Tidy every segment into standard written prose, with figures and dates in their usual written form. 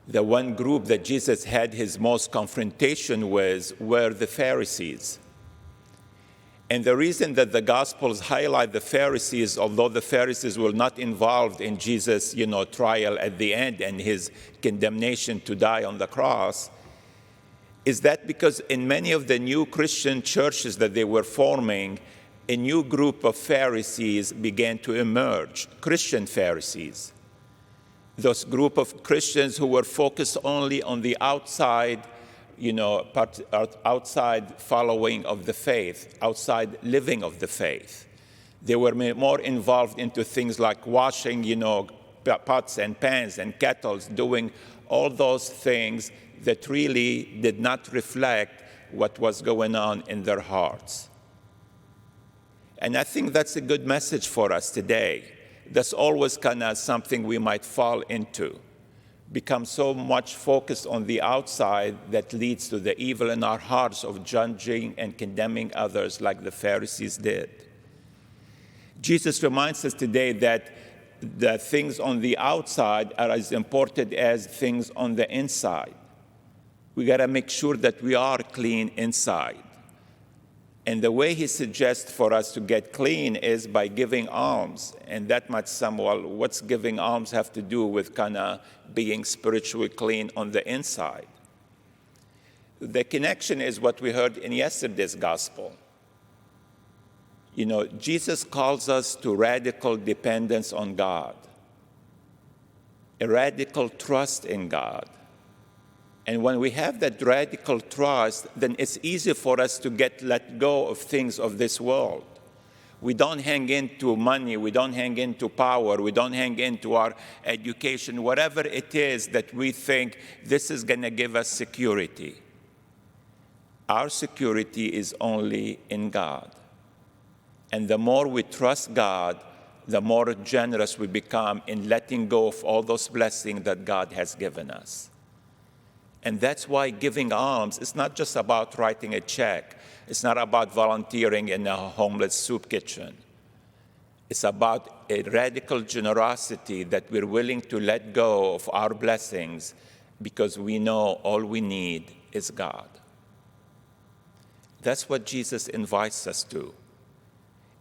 The one group that Jesus had his most confrontation with were the Pharisees. And the reason that the Gospels highlight the Pharisees, although the Pharisees were not involved in Jesus' trial at the end and his condemnation to die on the cross, is that because in many of the new Christian churches that they were forming, a new group of Pharisees began to emerge, Christian Pharisees. Those group of Christians who were focused only on the outside, outside following of the faith, outside living of the faith. They were more involved into things like washing, pots and pans and kettles, doing all those things that really did not reflect what was going on in their hearts. And I think that's a good message for us today. That's always kind of something we might fall into. Become so much focused on the outside that leads to the evil in our hearts of judging and condemning others like the Pharisees did. Jesus reminds us today that the things on the outside are as important as things on the inside. We got to make sure that we are clean inside. And the way he suggests for us to get clean is by giving alms. And that might sound, well, what's giving alms have to do with kind of being spiritually clean on the inside? The connection is what we heard in yesterday's gospel. Jesus calls us to radical dependence on God, a radical trust in God. And when we have that radical trust, then it's easy for us to let go of things of this world. We don't hang into money, we don't hang into power, we don't hang into our education, whatever it is that we think this is going to give us security. Our security is only in God. And the more we trust God, the more generous we become in letting go of all those blessings that God has given us. And that's why giving alms is not just about writing a check. It's not about volunteering in a homeless soup kitchen. It's about a radical generosity that we're willing to let go of our blessings because we know all we need is God. That's what Jesus invites us to.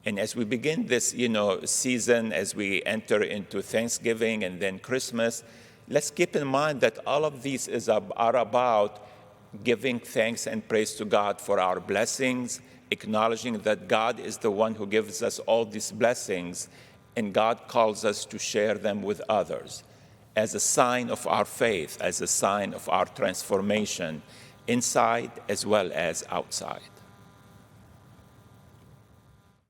And as we begin this, season, as we enter into Thanksgiving and then Christmas, let's keep in mind that all of these are about giving thanks and praise to God for our blessings, acknowledging that God is the one who gives us all these blessings, and God calls us to share them with others as a sign of our faith, as a sign of our transformation, inside as well as outside.